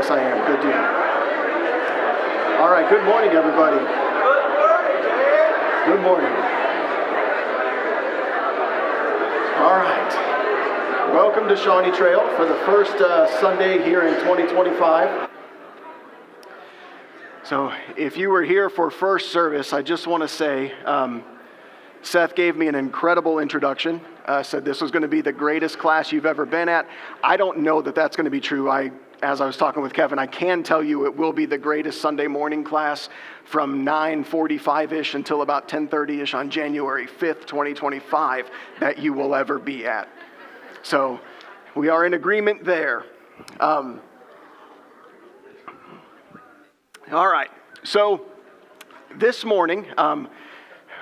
Yes, I am. Good deal. All right, good morning, everybody. Good morning. All right. Welcome to Shawnee Trail for the first Sunday here in 2025. So if you were here for first service, I just want to say, Seth gave me an incredible introduction, said this was going to be the greatest class you've ever been at. I don't know that that's going to be true. As I was talking with Kevin, I can tell you it will be the greatest Sunday morning class from 9:45-ish until about 10:30-ish on January 5th, 2025 that you will ever be at. So we are in agreement there. All right. So this morning,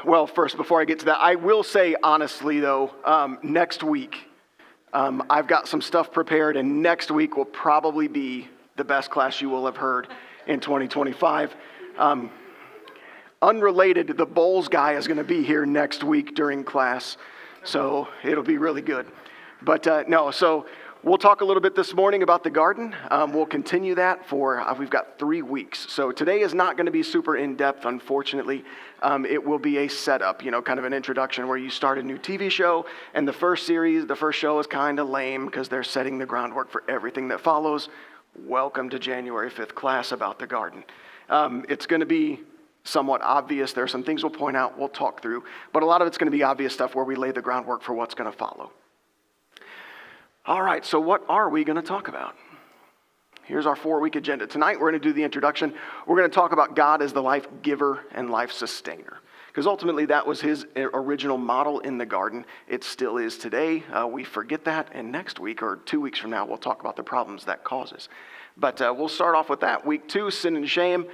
well, first, before I get to that, I will say honestly, though, next week, I've got some stuff prepared, and next week will probably be the best class you will have heard in 2025. Unrelated, the bowls guy is going to be here next week during class, so it'll be really good. But so we'll talk a little bit this morning about the garden. We'll continue that for, we've got 3 weeks. So today is not going to be super in-depth, unfortunately. It will be a setup, kind of an introduction where you start a new TV show. And the first show is kind of lame because they're setting the groundwork for everything that follows. Welcome to January 5th class about the garden. It's going to be somewhat obvious. There are some things we'll point out, we'll talk through. But a lot of it's going to be obvious stuff where we lay the groundwork for what's going to follow. All right, so what are we going to talk about? Here's our 4-week agenda. Tonight, we're going to do the introduction. We're going to talk about God as the life giver and life sustainer. Because ultimately, that was his original model in the garden. It still is today. We forget that. And next week, or 2 weeks from now, we'll talk about the problems that causes. But we'll start off with that. Week 2, sin and shame.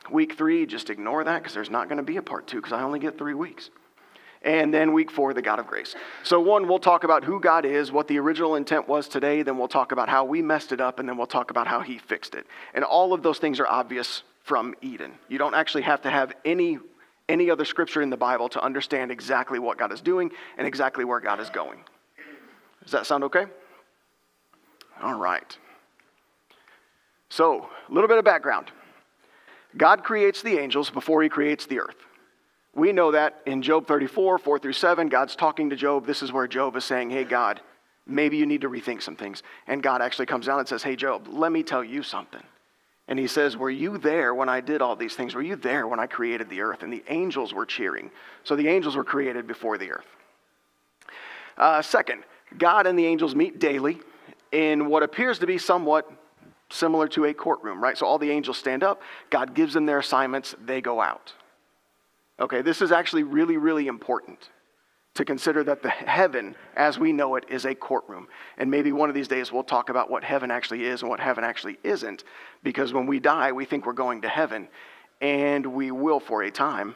Week 3, just ignore that because there's not going to be a part 2 because I only get 3 weeks. And then week 4, the God of grace. So 1, we'll talk about who God is, what the original intent was today. Then we'll talk about how we messed it up. And then we'll talk about how he fixed it. And all of those things are obvious from Eden. You don't actually have to have any other scripture in the Bible to understand exactly what God is doing and exactly where God is going. Does that sound okay? All right. So a little bit of background. God creates the angels before he creates the earth. We know that in Job 34, 4-7, God's talking to Job. This is where Job is saying, hey, God, maybe you need to rethink some things. And God actually comes down and says, hey, Job, let me tell you something. And he says, were you there when I did all these things? Were you there when I created the earth? And the angels were cheering. So the angels were created before the earth. Second, God and the angels meet daily in what appears to be somewhat similar to a courtroom, right? So all the angels stand up. God gives them their assignments. They go out. Okay, this is actually really, really important to consider that the heaven, as we know it, is a courtroom. And maybe one of these days we'll talk about what heaven actually is and what heaven actually isn't. Because when we die, we think we're going to heaven. And we will for a time.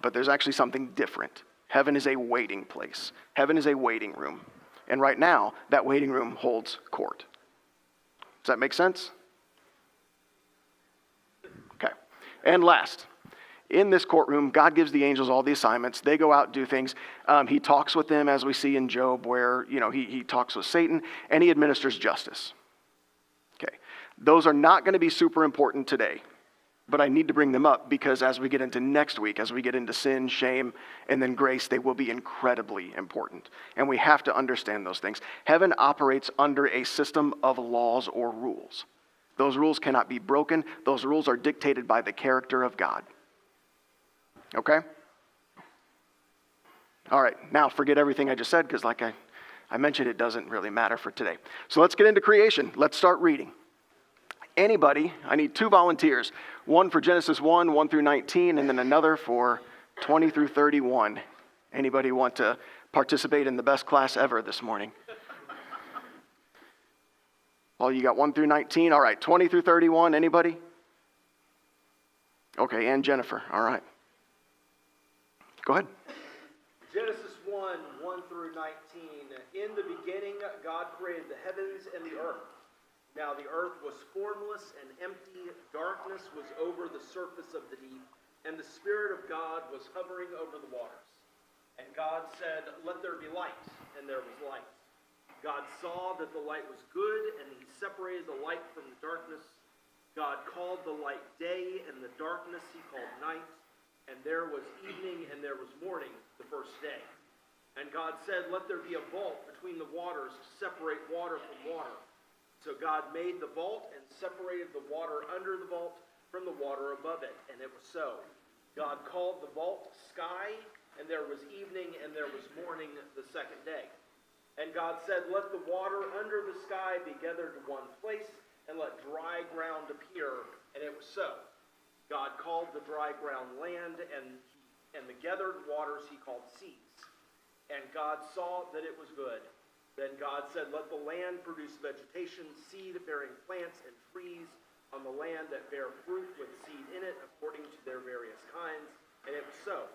But there's actually something different. Heaven is a waiting place. Heaven is a waiting room. And right now, that waiting room holds court. Does that make sense? Okay. And last. In this courtroom, God gives the angels all the assignments. They go out and do things. He talks with them, as we see in Job, where he talks with Satan, and he administers justice. Okay, those are not going to be super important today, but I need to bring them up because as we get into next week, as we get into sin, shame, and then grace, they will be incredibly important. And we have to understand those things. Heaven operates under a system of laws or rules. Those rules cannot be broken. Those rules are dictated by the character of God. Okay? All right, now forget everything I just said because like I mentioned, it doesn't really matter for today. So let's get into creation. Let's start reading. Anybody, I need 2 volunteers. One for Genesis 1, 1-19, and then another for 20-31. Anybody want to participate in the best class ever this morning? Well, you got 1-19. All right, 20-31. Anybody? Okay, and Jennifer. All right. Go ahead. Genesis 1:1-19. In the beginning, God created the heavens and the earth. Now the earth was formless and empty. Darkness was over the surface of the deep, and the Spirit of God was hovering over the waters. And God said, "Let there be light," and there was light. God saw that the light was good, and he separated the light from the darkness. God called the light day, and the darkness he called night. And there was evening, and there was morning, the first day. And God said, let there be a vault between the waters to separate water from water. So God made the vault and separated the water under the vault from the water above it, and it was so. God called the vault sky, and there was evening, and there was morning the second day. And God said, let the water under the sky be gathered to one place, and let dry ground appear, and it was so. God called the dry ground land, and the gathered waters he called seas. And God saw that it was good. Then God said, let the land produce vegetation, seed-bearing plants and trees on the land that bear fruit with seed in it, according to their various kinds. And it was so.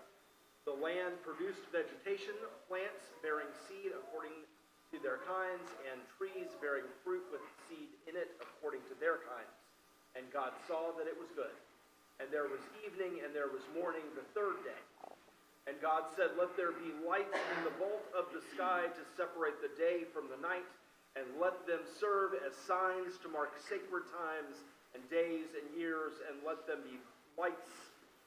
The land produced vegetation, plants bearing seed according to their kinds, and trees bearing fruit with seed in it according to their kinds. And God saw that it was good. And there was evening, and there was morning the third day. And God said, let there be lights in the vault of the sky to separate the day from the night, and let them serve as signs to mark sacred times and days and years, and let them be lights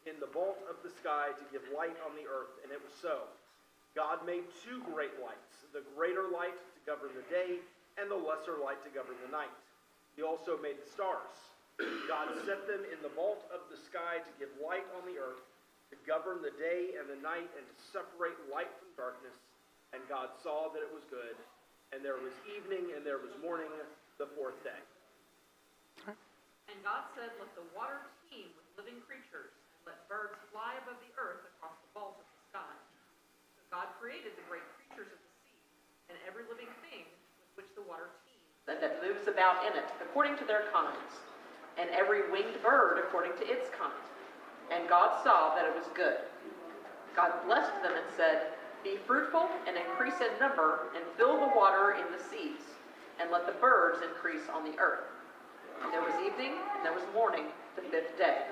in the vault of the sky to give light on the earth. And it was so. God made two great lights, the greater light to govern the day, and the lesser light to govern the night. He also made the stars. God set them in the vault of the sky to give light on the earth, to govern the day and the night, and to separate light from darkness. And God saw that it was good. And there was evening, and there was morning, the fourth day. And God said, let the water teem with living creatures, and let birds fly above the earth across the vault of the sky. So God created the great creatures of the sea, and every living thing with which the water teems, and that moves about in it, according to their kinds, and every winged bird according to its kind. And God saw that it was good. God blessed them and said, be fruitful and increase in number, and fill the water in the seas, and let the birds increase on the earth. And there was evening, and there was morning, the fifth day.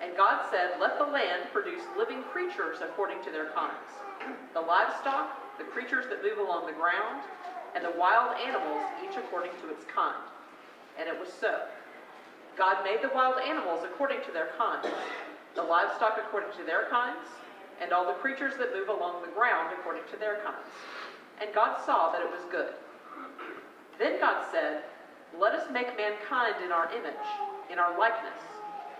And God said, let the land produce living creatures according to their kinds, the livestock, the creatures that move along the ground, and the wild animals, each according to its kind. And it was so. God made the wild animals according to their kinds, the livestock according to their kinds, and all the creatures that move along the ground according to their kinds. And God saw that it was good. Then God said, let us make mankind in our image, in our likeness,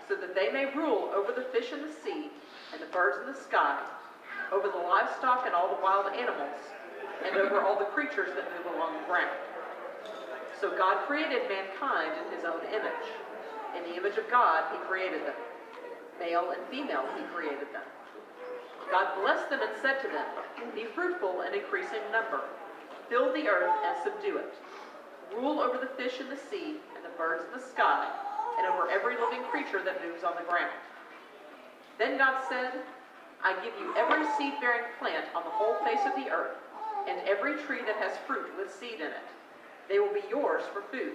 so that they may rule over the fish in the sea, and the birds in the sky, over the livestock and all the wild animals, and over all the creatures that move along the ground. So God created mankind in his own image. In the image of God, he created them. Male and female, he created them. God blessed them and said to them, be fruitful and increase in number. Fill the earth and subdue it. Rule over the fish in the sea and the birds in the sky, and over every living creature that moves on the ground. Then God said, I give you every seed-bearing plant on the whole face of the earth, and every tree that has fruit with seed in it. They will be yours for food.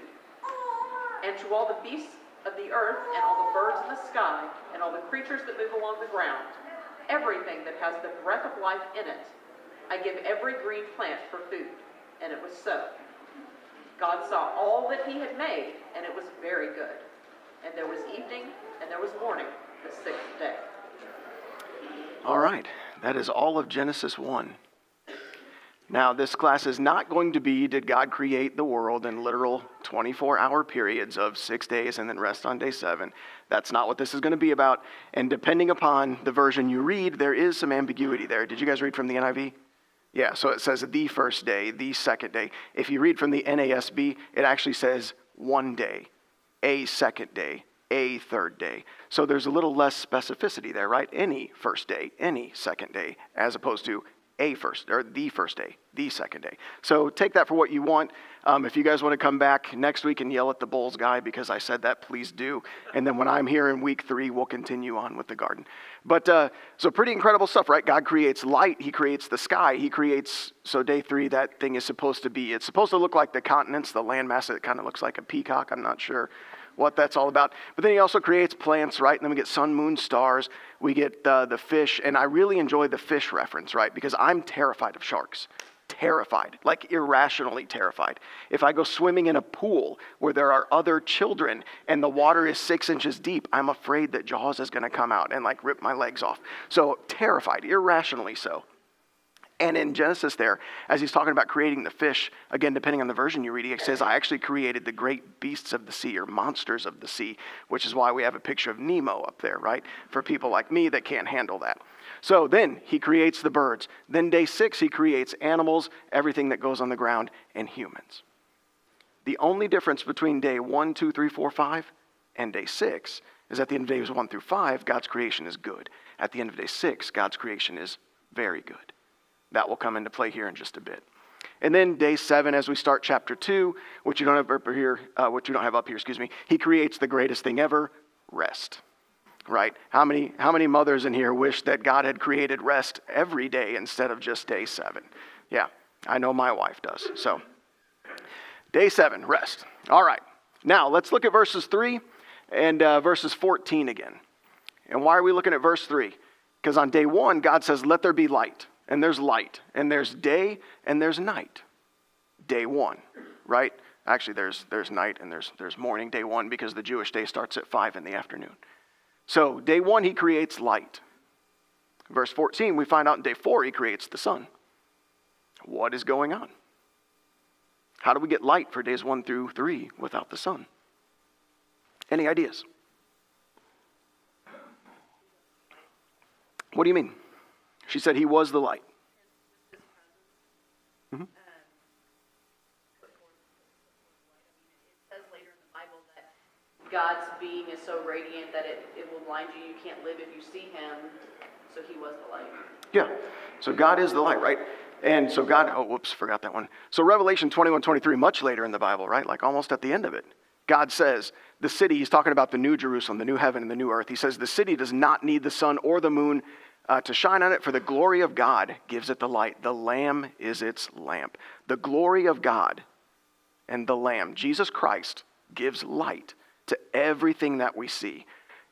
And to all the beasts of the earth, and all the birds in the sky, and all the creatures that move along the ground, everything that has the breath of life in it, I give every green plant for food. And it was so. God saw all that he had made, and it was very good. And there was evening, and there was morning, the sixth day. All right, that is all of Genesis 1. Now, this class is not going to be, did God create the world in literal 24-hour periods of 6 days and then rest on day 7. That's not what this is going to be about. And depending upon the version you read, there is some ambiguity there. Did you guys read from the NIV? Yeah, so it says the first day, the second day. If you read from the NASB, it actually says one day, a second day, a third day. So there's a little less specificity there, right? Any first day, any second day, as opposed to a first, or the first day, the second day. So take that for what you want. If you guys want to come back next week and yell at the Bulls guy because I said that, please do. And then when I'm here in week 3, we'll continue on with the garden. But so pretty incredible stuff, right? God creates light. He creates the sky. He creates, so day 3, that thing is supposed to be, it's supposed to look like the continents, the landmass. It kind of looks like a peacock. I'm not sure what that's all about. But then he also creates plants, right? And then we get sun, moon, stars. We get the fish. And I really enjoy the fish reference, right? Because I'm terrified of sharks. terrified, like irrationally terrified. If I go swimming in a pool where there are other children and the water is 6 inches deep, I'm afraid that Jaws is going to come out and like rip my legs off. So terrified, irrationally so. And in Genesis there, as he's talking about creating the fish, again, depending on the version you read, he says, I actually created the great beasts of the sea, or monsters of the sea, which is why we have a picture of Nemo up there, right? For people like me that can't handle that. So then he creates the birds. Then day 6, he creates animals, everything that goes on the ground, and humans. The only difference between day 1, 2, 3, 4, 5, and day 6 is at the end of days 1 through 5, God's creation is good. At the end of day 6, God's creation is very good. That will come into play here in just a bit. And then day 7, as we start chapter 2, which you don't have up here, he creates the greatest thing ever, rest. Right? How many mothers in here wish that God had created rest every day instead of just day 7? Yeah, I know my wife does. So, day 7, rest. All right. Now, let's look at verses 3 and verses 14 again. And why are we looking at verse 3? Because on day 1, God says, let there be light. And there's light, and there's day, and there's night. Day 1, right? Actually, there's night and there's morning, day 1, because the Jewish day starts at 5 in the afternoon. So day 1, he creates light. Verse 14, we find out in day 4, he creates the sun. What is going on? How do we get light for days 1 through 3 without the sun? Any ideas? What do you mean? She said he was the light. Mm-hmm. It says later in the Bible that God's being is so radiant that it will blind you. You can't live if you see him. So he was the light. Yeah. So God is the light, right? And so forgot that one. So Revelation 21:23, much later in the Bible, right? Like almost at the end of it. God says, the city, he's talking about the new Jerusalem, the new heaven and the new earth. He says, the city does not need the sun or the moon to shine on it, for the glory of God gives it the light. The Lamb is its lamp. The glory of God and the Lamb, Jesus Christ, gives light to everything that we see.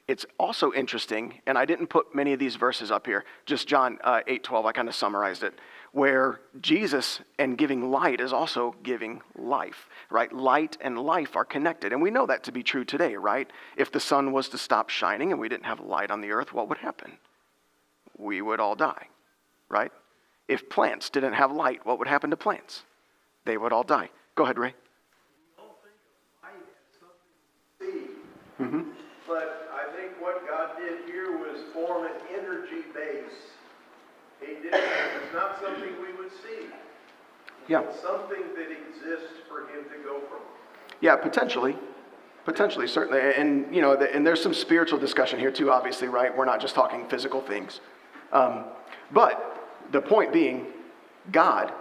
It's also interesting, and I didn't put many of these verses up here, just John 8:12, I kind of summarized it, where Jesus and giving light is also giving life, right? Light and life are connected, and we know that to be true today, right? If the sun was to stop shining and we didn't have light on the earth, what would happen? We would all die, right? If plants didn't have light, what would happen to plants? They would all die. Go ahead, Ray. Mm-hmm. But I think what God did here was form an energy base. It's not something we would see. Yeah. It's something that exists for him to go from. Yeah, potentially, certainly. And, and there's some spiritual discussion here too, obviously, right? We're not just talking physical things. But the point being, God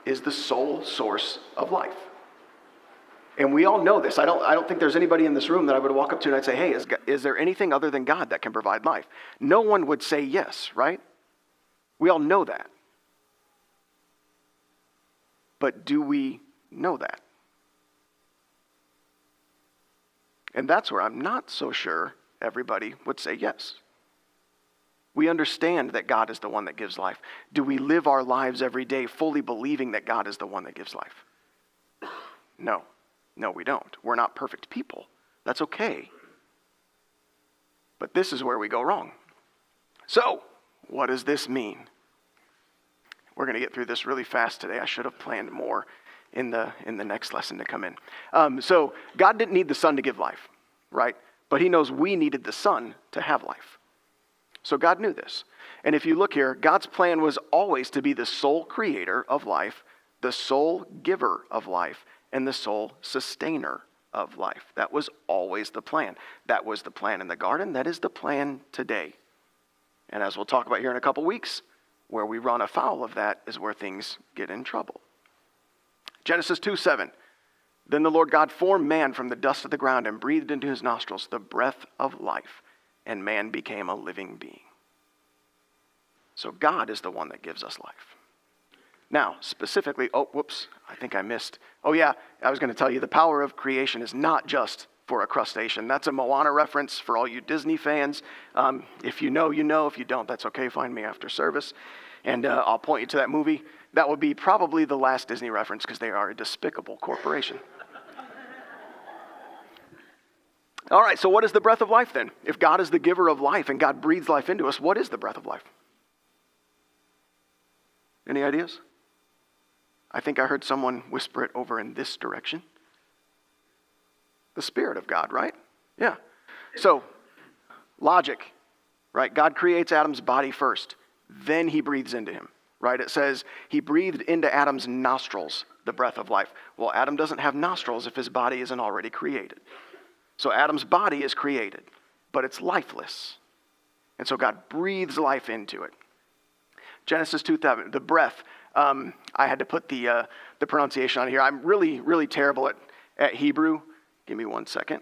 is the sole source of life. And we all know this. I don't think there's anybody in this room that I would walk up to and I'd say, hey, is there anything other than God that can provide life? No one would say yes, right? We all know that. But do we know that? And that's where I'm not so sure everybody would say yes. We understand that God is the one that gives life. Do we live our lives every day fully believing that God is the one that gives life? No. No, we don't. We're not perfect people. That's okay. But this is where we go wrong. So, what does this mean? We're going to get through this really fast today. I should have planned more in the next lesson to come in. So, God didn't need the sun to give life, right? But he knows we needed the sun to have life. So God knew this. And if you look here, God's plan was always to be the sole creator of life, the sole giver of life, and the sole sustainer of life. That was always the plan. That was the plan in the garden. That is the plan today. And as we'll talk about here in a couple weeks, where we run afoul of that is where things get in trouble. Genesis 2:7. Then the Lord God formed man from the dust of the ground and breathed into his nostrils the breath of life, and man became a living being. So God is the one that gives us life. Now, specifically, I think I missed. Oh yeah, I was going to tell you the power of creation is not just for a crustacean. That's a Moana reference for all you Disney fans. If you know, you know. If you don't, that's okay. Find me after service. And I'll point you to that movie. That would be probably the last Disney reference because they are a despicable corporation. All right, so what is the breath of life then? If God is the giver of life and God breathes life into us, what is the breath of life? Any ideas? I think I heard someone whisper it over in this direction. The Spirit of God, right? Yeah. So, logic, right? God creates Adam's body first. Then he breathes into him, right? It says he breathed into Adam's nostrils the breath of life. Well, Adam doesn't have nostrils if his body isn't already created. So Adam's body is created, but it's lifeless. And so God breathes life into it. Genesis 2:7, the breath. I had to put the pronunciation on here. I'm really, really terrible at Hebrew. Give me 1 second.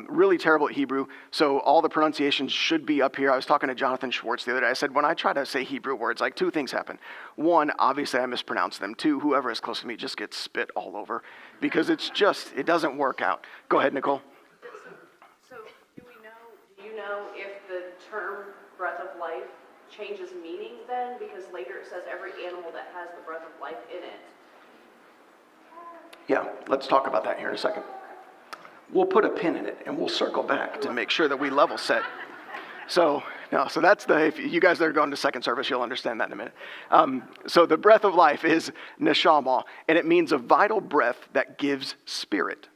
Really terrible at Hebrew, so all the pronunciations should be up here. I was talking to Jonathan Schwartz the other day. I said, when I try to say Hebrew words, like two things happen. One, obviously I mispronounce them. Two, whoever is close to me just gets spit all over because it doesn't work out. Go ahead, Nicole. So do you know if the term breath of life changes meaning then? Because later it says every animal that has the breath of life in it. Yeah, let's talk about that here in a second. We'll put a pin in it and we'll circle back to make sure that we level set. So that's if you guys that are going to second service, you'll understand that in a minute. So the breath of life is neshama, and it means a vital breath that gives spirit.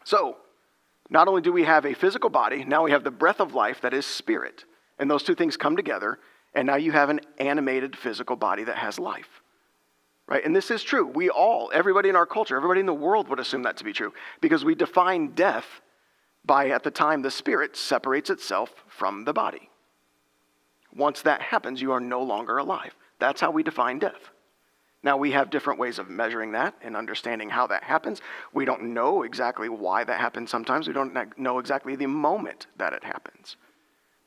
So not only do we have a physical body, now we have the breath of life that is spirit. And those two things come together, and now you have an animated physical body that has life. Right? And this is true. Everybody in our culture, everybody in the world would assume that to be true because we define death by, at the time, the spirit separates itself from the body. Once that happens, you are no longer alive. That's how we define death. Now, we have different ways of measuring that and understanding how that happens. We don't know exactly why that happens sometimes. We don't know exactly the moment that it happens.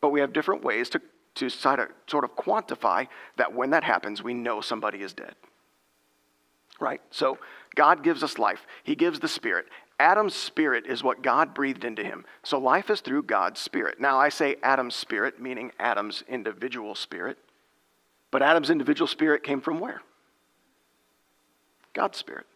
But we have different ways to sort of quantify that when that happens, we know somebody is dead. Right? So God gives us life. He gives the Spirit. Adam's spirit is what God breathed into him. So life is through God's Spirit. Now I say Adam's spirit, meaning Adam's individual spirit. But Adam's individual spirit came from where? God's Spirit.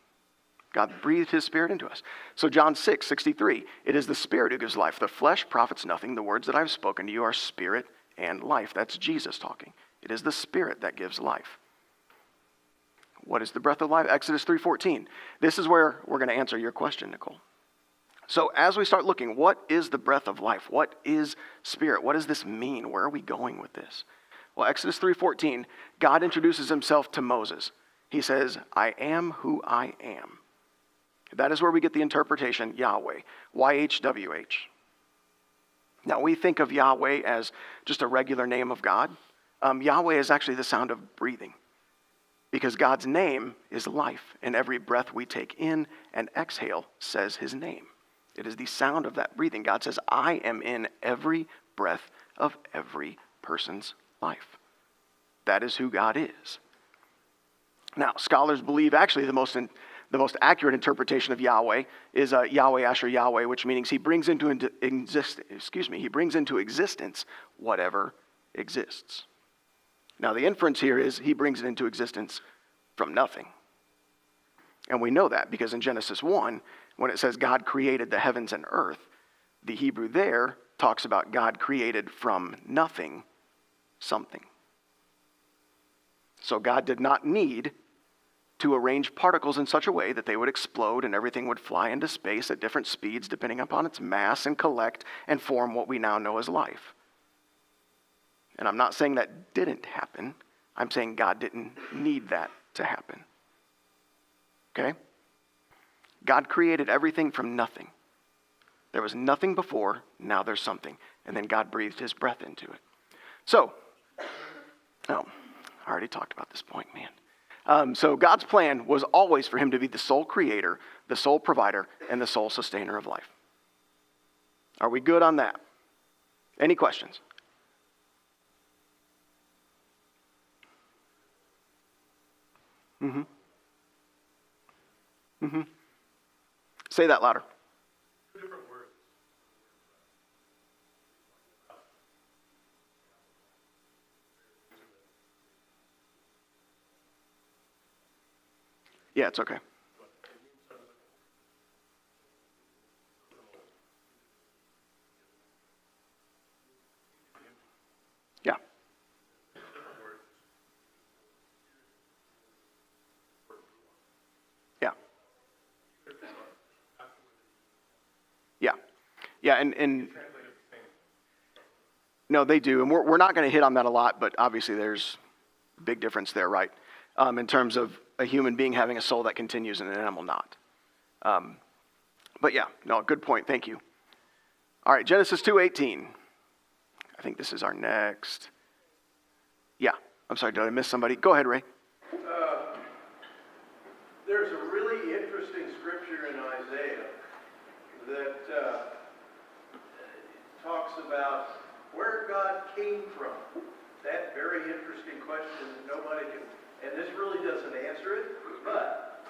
God breathed his Spirit into us. So John 6:63, it is the Spirit who gives life. The flesh profits nothing. The words that I've spoken to you are spirit and life. That's Jesus talking. It is the Spirit that gives life. What is the breath of life? Exodus 3:14. This is where we're going to answer your question, Nicole. So as we start looking, what is the breath of life? What is spirit? What does this mean? Where are we going with this? Well, Exodus 3:14, God introduces himself to Moses. He says, I am who I am. That is where we get the interpretation Yahweh, YHWH. Now we think of Yahweh as just a regular name of God. Yahweh is actually the sound of breathing. Because God's name is life, and every breath we take in and exhale says his name. It is the sound of that breathing. God says, I am in every breath of every person's life. That is who God is. Now, scholars believe actually the most accurate interpretation of Yahweh is Yahweh Asher Yahweh, which means he brings into existence whatever exists. Now, the inference here is he brings it into existence from nothing. And we know that because in Genesis 1, when it says God created the heavens and earth, the Hebrew there talks about God created from nothing something. So God did not need to arrange particles in such a way that they would explode and everything would fly into space at different speeds depending upon its mass and collect and form what we now know as life. And I'm not saying that didn't happen. I'm saying God didn't need that to happen. Okay? God created everything from nothing. There was nothing before, now there's something. And then God breathed his breath into it. So, I already talked about this point, man. So God's plan was always for him to be the sole creator, the sole provider, and the sole sustainer of life. Are we good on that? Any questions? Say that louder. Yeah, it's okay. Yeah. Yeah. Yeah. Yeah, and no, they do. And we're not going to hit on that a lot, but obviously there's a big difference there, right? In terms of a human being having a soul that continues and an animal not. But yeah, no, good point. Thank you. All right, Genesis 2:18. I think this is our next. Yeah, I'm sorry, did I miss somebody? Go ahead, Ray. There's a really interesting scripture in Isaiah that talks about where God came from. That very interesting question that nobody can, and this really doesn't answer it, but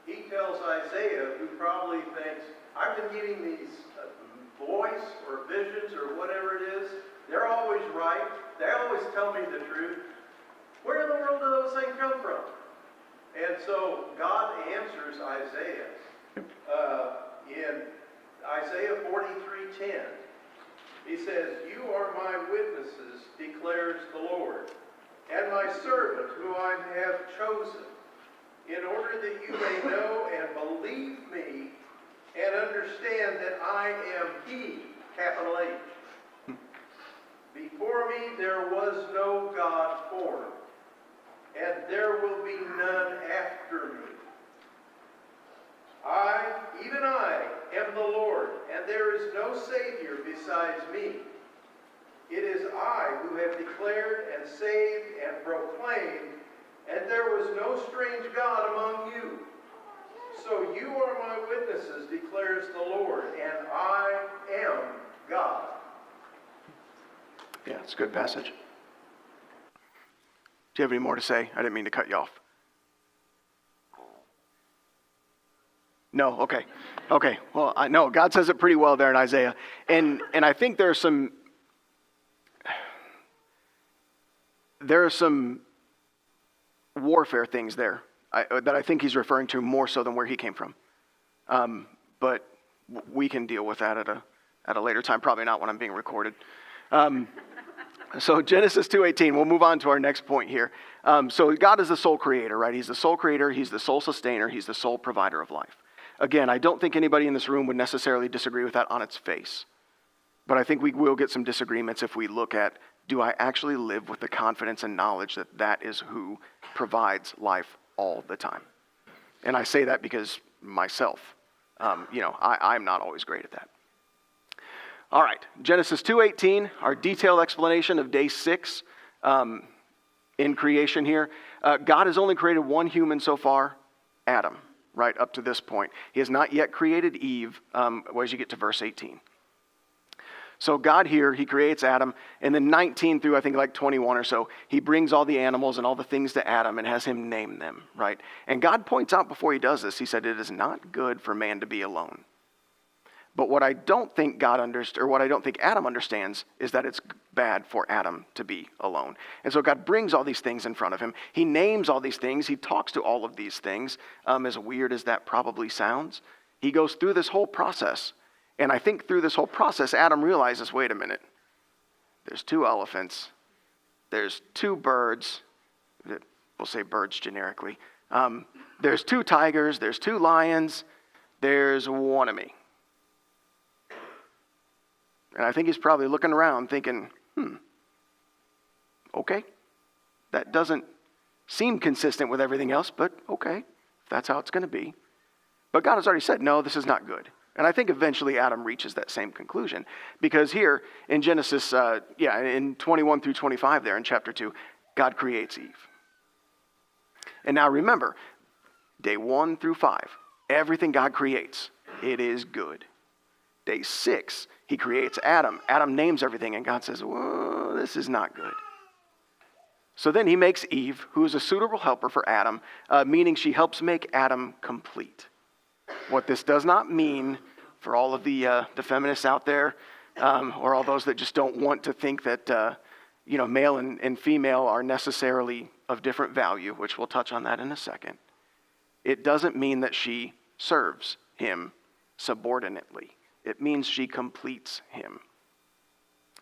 he tells Isaiah, who probably thinks, I've been getting these voice or visions or whatever it is, they're always right, they always tell me the truth. Where in the world do those things come from? And so God answers Isaiah in Isaiah 43:10. He says, you are my witnesses, declares the Lord, and my servant who I have chosen, in order that you may know and believe me and understand that I am He, capital H. Before me there was no God formed, and there will be none after me. Even I, am the Lord, and there is no Savior besides me. It is I who have declared and saved and proclaimed, and there was no strange God among you. So you are my witnesses, declares the Lord, and I am God. Yeah, it's a good passage. Do you have any more to say? I didn't mean to cut you off. No, okay. Okay, well, I know God says it pretty well there in Isaiah. And I think there are some warfare things there that I think he's referring to more so than where he came from. But we can deal with that at a later time, probably not when I'm being recorded. So Genesis 2:18, we'll move on to our next point here. So God is the sole creator, right? He's the sole creator, he's the sole sustainer, he's the sole provider of life. Again, I don't think anybody in this room would necessarily disagree with that on its face. But I think we will get some disagreements if we look at, do I actually live with the confidence and knowledge that that is who provides life all the time? And I say that because myself, I'm not always great at that. All right, Genesis 2:18, our detailed explanation of day 6 in creation here. God has only created one human so far, Adam, right up to this point. He has not yet created Eve, as you get to verse 18. So God here, he creates Adam, and then 19 through I think like 21 or so, he brings all the animals and all the things to Adam and has him name them, right? And God points out before he does this, he said, it is not good for man to be alone. But what I don't think Adam understands is that it's bad for Adam to be alone. And so God brings all these things in front of him. He names all these things. He talks to all of these things. As weird as that probably sounds, he goes through this whole process. And I think through this whole process, Adam realizes, wait a minute, there's 2 elephants, there's 2 birds, we'll say birds generically, there's 2 tigers, there's 2 lions, there's one of me. And I think he's probably looking around thinking, okay, that doesn't seem consistent with everything else, but okay, that's how it's going to be. But God has already said, no, this is not good. And I think eventually Adam reaches that same conclusion. Because here in Genesis, in 21 through 25 there in chapter 2, God creates Eve. And now remember, day 1 through 5, everything God creates, it is good. Day 6, he creates Adam. Adam names everything, and God says, whoa, this is not good. So then he makes Eve, who is a suitable helper for Adam, meaning she helps make Adam complete. What this does not mean for all of the feminists out there, or all those that just don't want to think that male and female are necessarily of different value, which we'll touch on that in a second. it doesn't mean that she serves him subordinately. It means she completes him.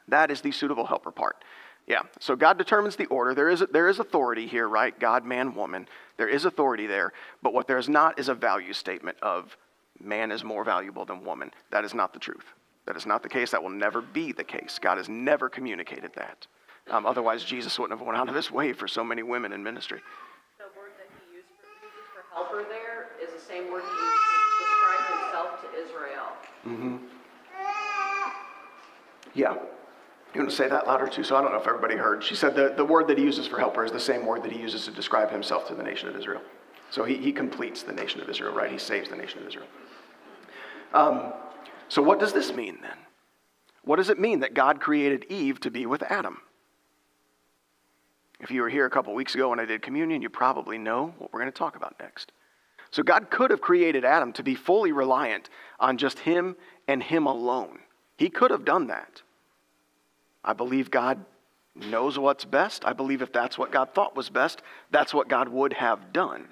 That is the suitable helper part. Yeah, so God determines the order. There is authority here, right? God, man, woman. There is authority there. But what there is not is a value statement of man is more valuable than woman. That is not the truth. That is not the case. That will never be the case. God has never communicated that. Otherwise, Jesus wouldn't have went out of his way for so many women in ministry. The word that he uses for helper there is the same word he used to describe himself to Israel. Yeah. You want to say that louder too? So I don't know if everybody heard. She said the word that he uses for helper is the same word that he uses to describe himself to the nation of Israel. So he completes the nation of Israel, right? He saves the nation of Israel. So what does this mean then? What does it mean that God created Eve to be with Adam? If you were here a couple weeks ago when I did communion, you probably know what we're going to talk about next. So God could have created Adam to be fully reliant on just him and him alone. He could have done that. I believe God knows what's best. I believe if that's what God thought was best, that's what God would have done.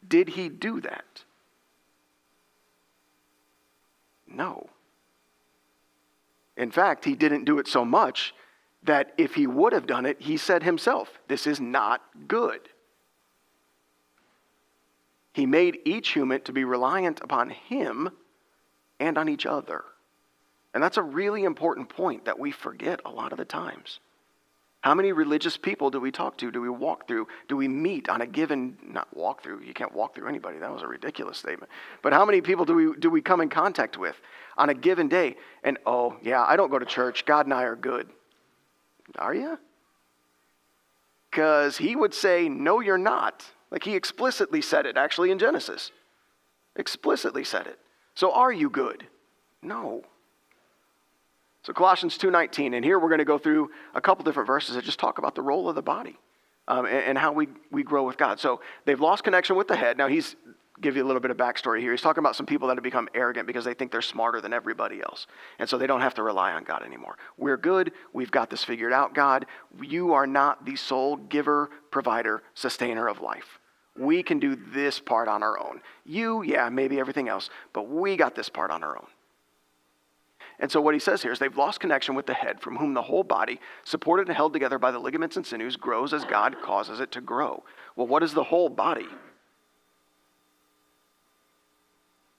Did he do that? No. In fact, he didn't do it so much that if he would have done it, he said himself, this is not good. He made each human to be reliant upon him and on each other. And that's a really important point that we forget a lot of the times. How many religious people do we talk to? Do we walk through? Do we meet on a given, not walk through, you can't walk through anybody, that was a ridiculous statement. But how many people do we come in contact with on a given day? And oh, yeah, I don't go to church, God and I are good. Are you? Because he would say, no, you're not. Like he explicitly said it, actually in Genesis. Explicitly said it. So are you good? No. So Colossians 2:19, and here we're going to go through a couple different verses that just talk about the role of the body and how we grow with God. So they've lost connection with the head. Now he's give you a little bit of backstory here. He's talking about some people that have become arrogant because they think they're smarter than everybody else. And so they don't have to rely on God anymore. We're good. We've got this figured out, God. You are not the sole giver, provider, sustainer of life. We can do this part on our own. You, yeah, maybe everything else, but we got this part on our own. And so what he says here is they've lost connection with the head, from whom the whole body, supported and held together by the ligaments and sinews, grows as God causes it to grow. Well, what is the whole body?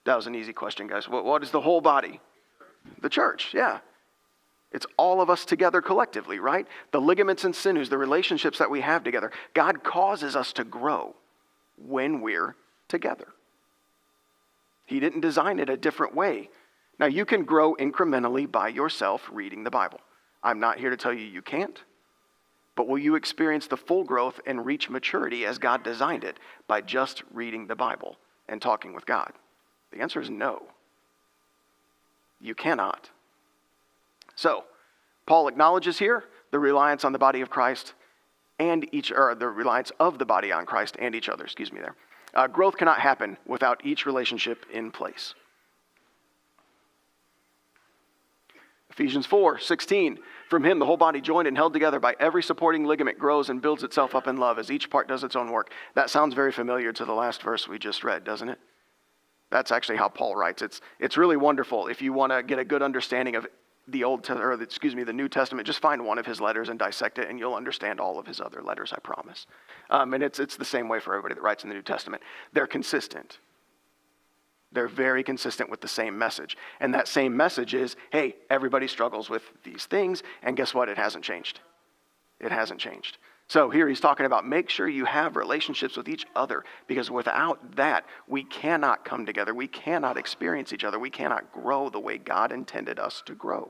That was an easy question, guys. What is the whole body? The church, yeah. It's all of us together collectively, right? The ligaments and sinews, the relationships that we have together. God causes us to grow when we're together. He didn't design it a different way. Now, you can grow incrementally by yourself reading the Bible. I'm not here to tell you you can't, but will you experience the full growth and reach maturity as God designed it by just reading the Bible and talking with God? The answer is no. You cannot. So, Paul acknowledges here the reliance on the body of Christ and the reliance of the body on Christ and each other, there. Growth cannot happen without each relationship in place. Ephesians 4:16, from him the whole body joined and held together by every supporting ligament grows and builds itself up in love as each part does its own work. That sounds very familiar to the last verse we just read, doesn't it? That's actually how Paul writes. It's really wonderful. If you want to get a good understanding of the New Testament, just find one of his letters and dissect it, and you'll understand all of his other letters, I promise. And it's the same way for everybody that writes in the New Testament. They're consistent. They're very consistent with the same message. And that same message is, hey, everybody struggles with these things, and guess what? It hasn't changed. It hasn't changed. So here he's talking about make sure you have relationships with each other, because without that, we cannot come together. We cannot experience each other. We cannot grow the way God intended us to grow.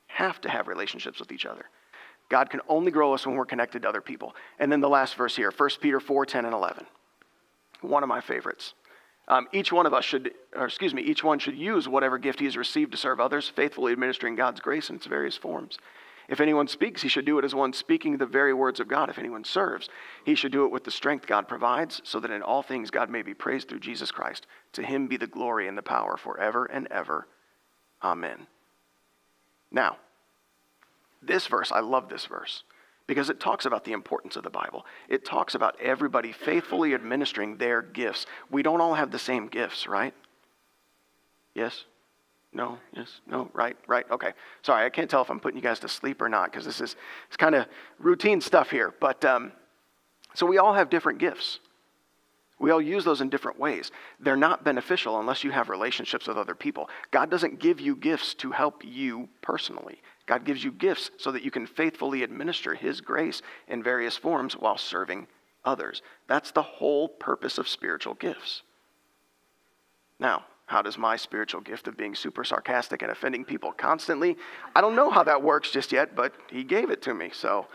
Have to have relationships with each other. God can only grow us when we're connected to other people. And then the last verse here, 1 Peter 4:10 and 11. One of my favorites. Each one should use whatever gift he has received to serve others, faithfully administering God's grace in its various forms. If anyone speaks, he should do it as one speaking the very words of God. If anyone serves, he should do it with the strength God provides, so that in all things God may be praised through Jesus Christ. To him be the glory and the power forever and ever. Amen. Now, this verse, I love this verse, because it talks about the importance of the Bible. It talks about everybody faithfully administering their gifts. We don't all have the same gifts, right? Yes? No? Yes? No? Right? Okay. Sorry, I can't tell if I'm putting you guys to sleep or not, because it's kind of routine stuff here. But so we all have different gifts. We all use those in different ways. They're not beneficial unless you have relationships with other people. God doesn't give you gifts to help you personally. God gives you gifts so that you can faithfully administer His grace in various forms while serving others. That's the whole purpose of spiritual gifts. Now, how does my spiritual gift of being super sarcastic and offending people constantly? I don't know how that works just yet, but He gave it to me, so.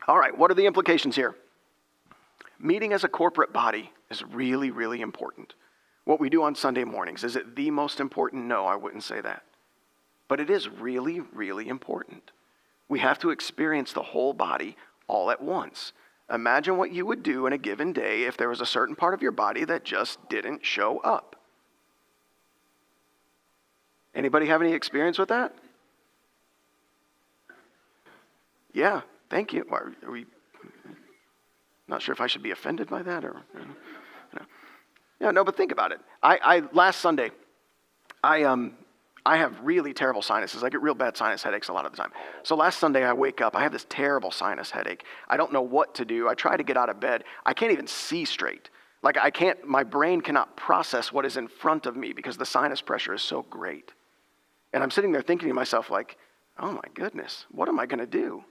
All right, what are the implications here? Meeting as a corporate body is really, really important. What we do on Sunday mornings, is it the most important? No, I wouldn't say that. But it is really, really important. We have to experience the whole body all at once. Imagine what you would do in a given day if there was a certain part of your body that just didn't show up. Anybody have any experience with that? Yeah, thank you. Are we not sure if I should be offended by that or. Yeah, no, but think about it. Last Sunday, I have really terrible sinuses. I get real bad sinus headaches a lot of the time. So last Sunday I wake up, I have this terrible sinus headache. I don't know what to do. I try to get out of bed. I can't even see straight. Like my brain cannot process what is in front of me because the sinus pressure is so great. And I'm sitting there thinking to myself like, oh my goodness, what am I going to do?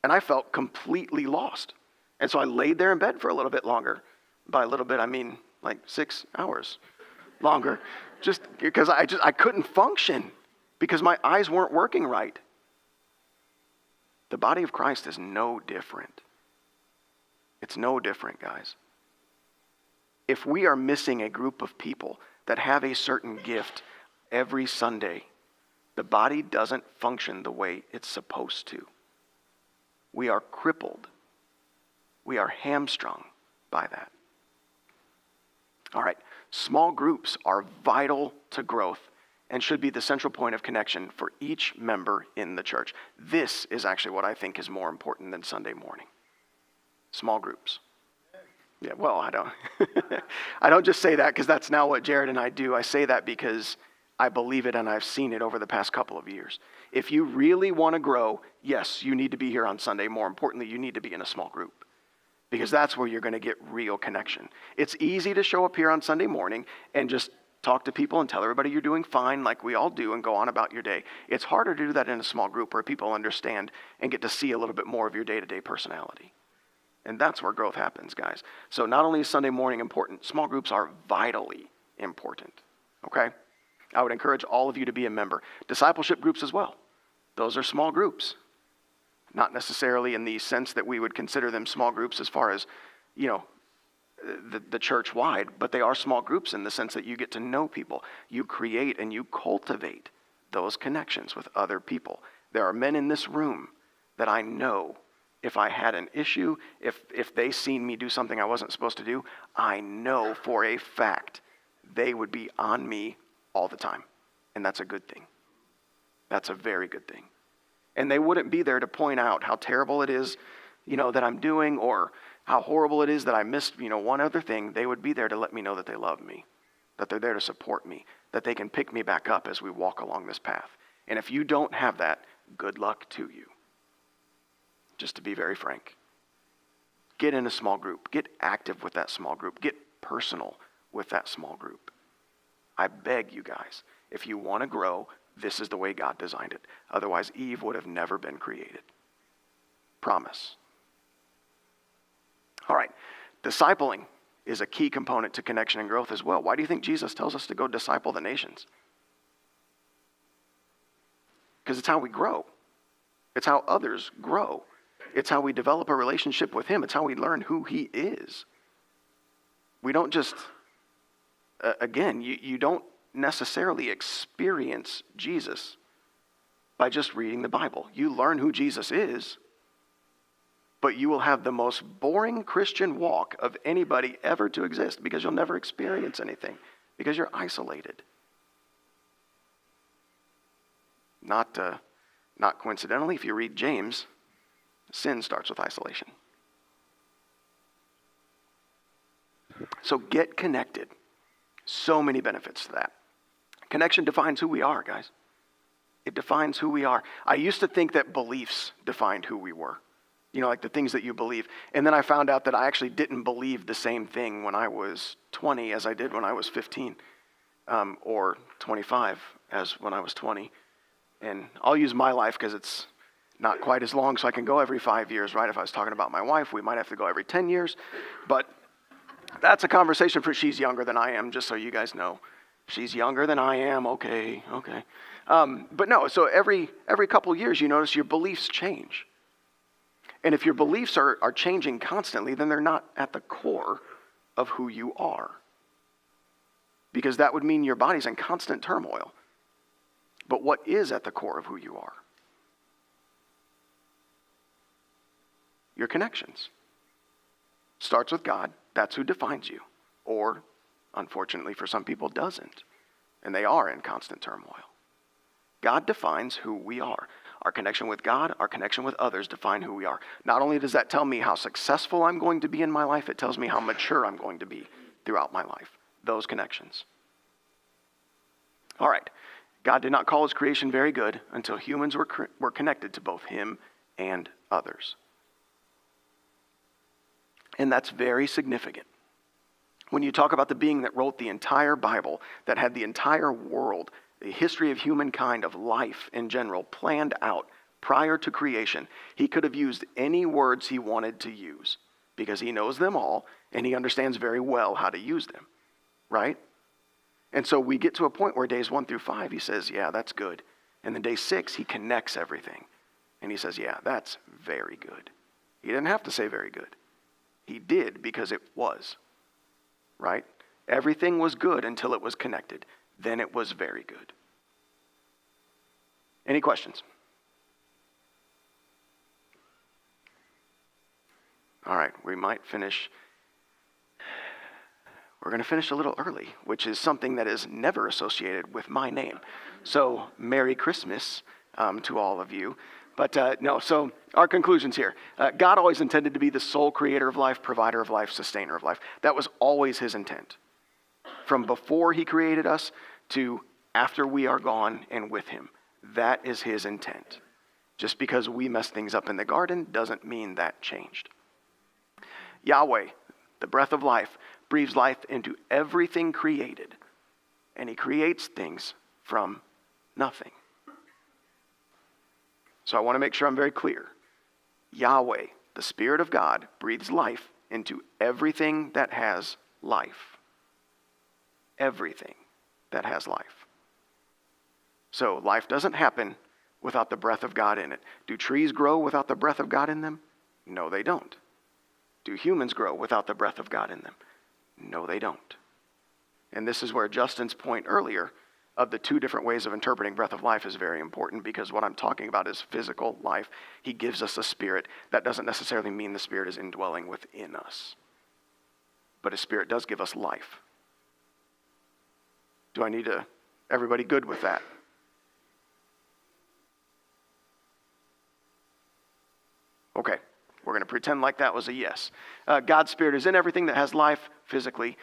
And I felt completely lost. And so I laid there in bed for a little bit longer. By a little bit, I mean like 6 hours longer. Just because I couldn't function because my eyes weren't working right. The body of Christ is no different. It's no different, guys. If we are missing a group of people that have a certain gift every Sunday, the body doesn't function the way it's supposed to. We are crippled. We are hamstrung by that. All right, small groups are vital to growth and should be the central point of connection for each member in the church. This is actually what I think is more important than Sunday morning. Small groups. Yeah, well, I don't just say that because that's now what Jared and I do. I say that because I believe it and I've seen it over the past couple of years. If you really want to grow, yes, you need to be here on Sunday. More importantly, you need to be in a small group. Because that's where you're going to get real connection. It's easy to show up here on Sunday morning and just talk to people and tell everybody you're doing fine like we all do and go on about your day. It's harder to do that in a small group where people understand and get to see a little bit more of your day-to-day personality. And that's where growth happens, guys. So not only is Sunday morning important, small groups are vitally important, okay? I would encourage all of you to be a member. Discipleship groups as well. Those are small groups. Not necessarily in the sense that we would consider them small groups as far as, the church-wide, but they are small groups in the sense that you get to know people. You create and you cultivate those connections with other people. There are men in this room that I know if I had an issue, if they seen me do something I wasn't supposed to do, I know for a fact they would be on me all the time. And that's a good thing. That's a very good thing. And they wouldn't be there to point out how terrible it is, that I'm doing or how horrible it is that I missed, one other thing. They would be there to let me know that they love me, that they're there to support me, that they can pick me back up as we walk along this path. And if you don't have that, good luck to you. Just to be very frank. Get in a small group. Get active with that small group. Get personal with that small group. I beg you guys, if you want to grow, this is the way God designed it. Otherwise, Eve would have never been created. Promise. All right. Discipling is a key component to connection and growth as well. Why do you think Jesus tells us to go disciple the nations? Because it's how we grow. It's how others grow. It's how we develop a relationship with Him. It's how we learn who He is. We don't just, you don't necessarily experience Jesus by just reading the Bible. You learn who Jesus is, but you will have the most boring Christian walk of anybody ever to exist because you'll never experience anything because you're isolated. Not not coincidentally, if you read James, sin starts with isolation. So get connected. So many benefits to that. Connection defines who we are, guys. It defines who we are. I used to think that beliefs defined who we were. Like the things that you believe. And then I found out that I actually didn't believe the same thing when I was 20 as I did when I was 15, or 25 as when I was 20. And I'll use my life because it's not quite as long, so I can go every 5 years, right? If I was talking about my wife, we might have to go every 10 years. But that's a conversation for she's younger than I am, just so you guys know. She's younger than I am, okay. But no, so every couple years you notice your beliefs change. And if your beliefs are changing constantly, then they're not at the core of who you are. Because that would mean your body's in constant turmoil. But what is at the core of who you are? Your connections. Starts with God. That's who defines you. Or, unfortunately for some people, doesn't. And they are in constant turmoil. God defines who we are. Our connection with God, our connection with others define who we are. Not only does that tell me how successful I'm going to be in my life, it tells me how mature I'm going to be throughout my life. Those connections. All right. God did not call his creation very good until humans were connected to both him and others. And that's very significant. When you talk about the being that wrote the entire Bible, that had the entire world, the history of humankind, of life in general, planned out prior to creation, he could have used any words he wanted to use because he knows them all and he understands very well how to use them, right? And so we get to a point where days 1 through 5, he says, yeah, that's good. And then day 6, he connects everything. And he says, yeah, that's very good. He didn't have to say very good. He did because it was, right? Everything was good until it was connected. Then it was very good. Any questions? All right, we might finish. We're going to finish a little early, which is something that is never associated with my name. So, Merry Christmas to all of you. But no, so our conclusions here. God always intended to be the sole creator of life, provider of life, sustainer of life. That was always his intent. From before he created us to after we are gone and with him. That is his intent. Just because we messed things up in the garden doesn't mean that changed. Yahweh, the breath of life, breathes life into everything created. And he creates things from nothing. So I want to make sure I'm very clear. Yahweh, the Spirit of God, breathes life into everything that has life. Everything that has life. So life doesn't happen without the breath of God in it. Do trees grow without the breath of God in them? No, they don't. Do humans grow without the breath of God in them? No, they don't. And this is where Justin's point earlier of the two different ways of interpreting breath of life is very important, because what I'm talking about is physical life. He gives us a spirit. That doesn't necessarily mean the Spirit is indwelling within us. But his Spirit does give us life. Do I need everybody good with that? Okay, we're going to pretend like that was a yes. God's Spirit is in everything that has life physically,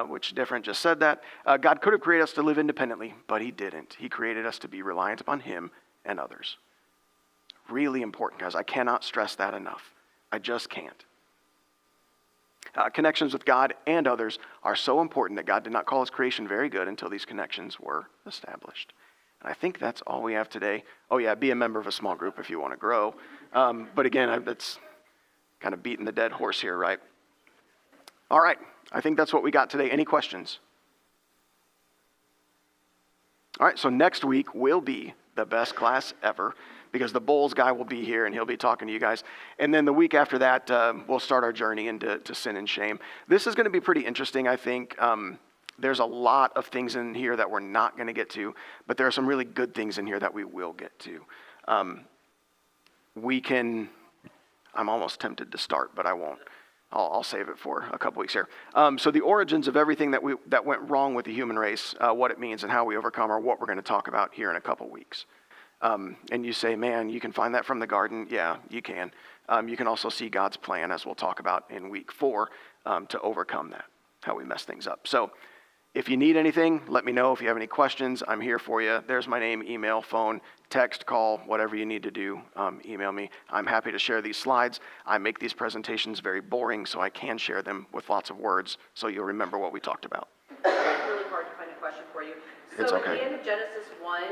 which different just said that. God could have created us to live independently, but he didn't. He created us to be reliant upon him and others. Really important, guys. I cannot stress that enough. I just can't. Connections with God and others are so important that God did not call his creation very good until these connections were established. And I think that's all we have today. Oh yeah, be a member of a small group if you want to grow. But again, that's kind of beating the dead horse here, right? All right, I think that's what we got today. Any questions? All right, so next week will be the best class ever, because the Bowls guy will be here and he'll be talking to you guys. And then the week after that, we'll start our journey into sin and shame. This is going to be pretty interesting, I think. There's a lot of things in here that we're not going to get to, but there are some really good things in here that we will get to. I'm almost tempted to start, but I won't. I'll save it for a couple weeks here. So the origins of everything that went wrong with the human race, what it means and how we overcome, are what we're going to talk about here in a couple weeks. and you say, man, you can find that from the garden. Yeah, you can. You can also see God's plan, as we'll talk about in week 4, to overcome that, how we mess things up. So if you need anything, let me know. If you have any questions, I'm here for you. There's my name, email, phone, text, call, whatever you need to do, email me. I'm happy to share these slides. I make these presentations very boring so I can share them with lots of words so you'll remember what we talked about. It's really hard to find a question for you. It's So okay. at the end of Genesis 1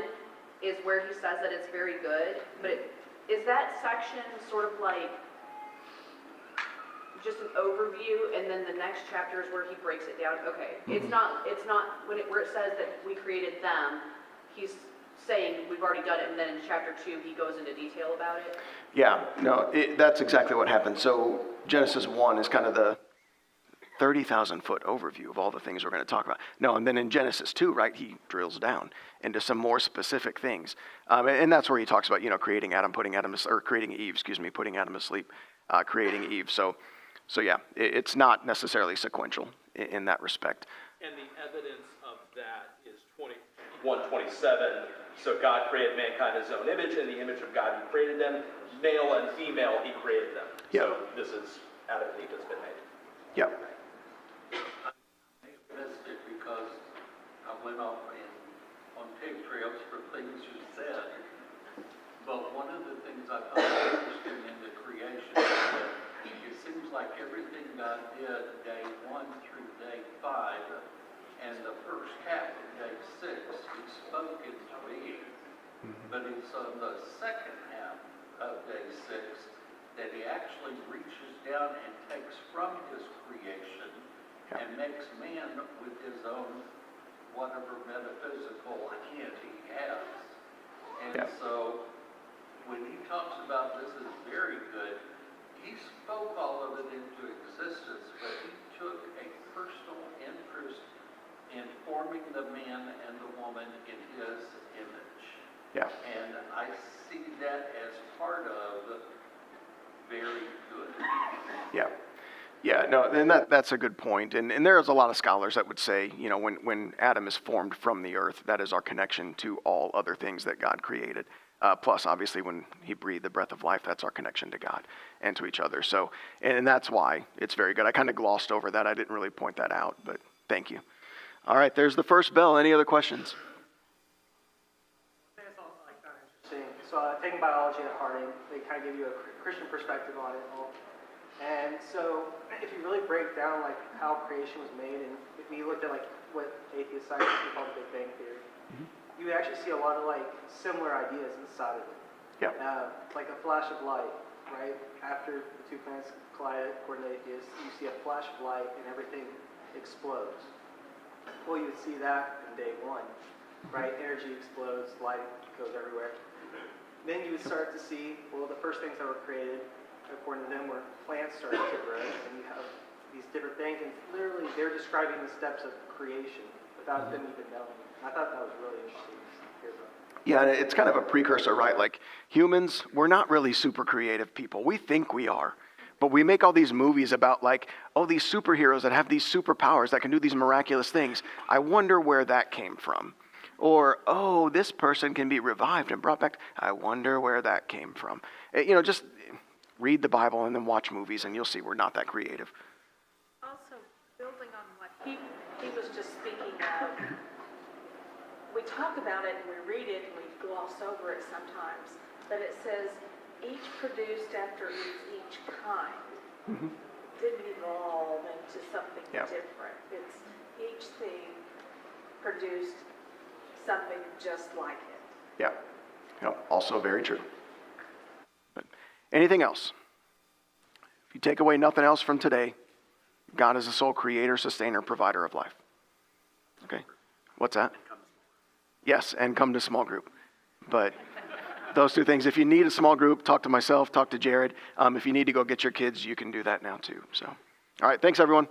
is where he says that it's very good, but is that section sort of like just an overview, and then the next chapter is where he breaks it down? Okay, it's not where it says that we created them, he's saying we've already done it, and then in chapter 2 he goes into detail about it? Yeah, no, that's exactly what happened. So Genesis 1 is kind of the 30,000-foot overview of all the things we're going to talk about. No, and then in Genesis 2, right, he drills down into some more specific things. And that's where he talks about, creating Adam, creating Eve, putting Adam to sleep, creating Eve. So yeah, it's not necessarily sequential in that respect. And the evidence of that is 1:27. So God created mankind in his own image, in the image of God he created them, male and female he created them. Yeah. So this is Adam and Eve that's been made. Yeah. Missed it because I went off on tape trails for things you said. But one of the things I found interesting in the creation is that it seems like everything God did day 1 through day 5 and the first half of day 6, he spoke into being. But it's on the second half of day 6 that he actually reaches down and takes from his creation and makes man with his own whatever metaphysical hint he has. And so when he talks about this is very good, he spoke all of it into existence, but he took a personal interest in forming the man and the woman in his image. Yeah. And I see that as part of very good. Yeah. Yeah, no, and that's a good point. And there's a lot of scholars that would say, when Adam is formed from the earth, that is our connection to all other things that God created. Plus, obviously, when he breathed the breath of life, that's our connection to God and to each other. So, and that's why it's very good. I kind of glossed over that. I didn't really point that out, but thank you. All right, there's the first bell. Any other questions? I think it's also like kind of interesting. So taking biology at Harding, they kind of give you a Christian perspective on it all. And so if you really break down like how creation was made, and if you looked at like what atheist scientists call the Big Bang Theory, you would actually see a lot of like similar ideas inside of it. Yeah. Like a flash of light, right? After the two planets collide, according to atheists, you see a flash of light and everything explodes. Well, you would see that in day 1, right? Energy explodes, light goes everywhere. Then you would start to see, well, the first things that were created, according to them, were plants starting to grow, and you have these different things, and literally they're describing the steps of creation without them even knowing. I thought that was really interesting to hear about. Yeah, and it's kind of a precursor, right? Like humans, we're not really super creative people. We think we are. But we make all these movies about like, oh, these superheroes that have these superpowers that can do these miraculous things. I wonder where that came from. Or, oh, this person can be revived and brought back. I wonder where that came from. Just read the Bible and then watch movies and you'll see we're not that creative. Also, building on what he was just speaking of, we talk about it and we read it and we gloss over it sometimes, but it says each produced after each kind. Didn't evolve into something different. It's each thing produced something just like it. Yeah. Also very true. But anything else? If you take away nothing else from today, God is the sole creator, sustainer, provider of life. Okay? What's that? Yes, and come to small group. But those two things, if you need a small group, talk to myself, talk to Jared. If you need to go get your kids, you can do that now too. So, all right, thanks everyone.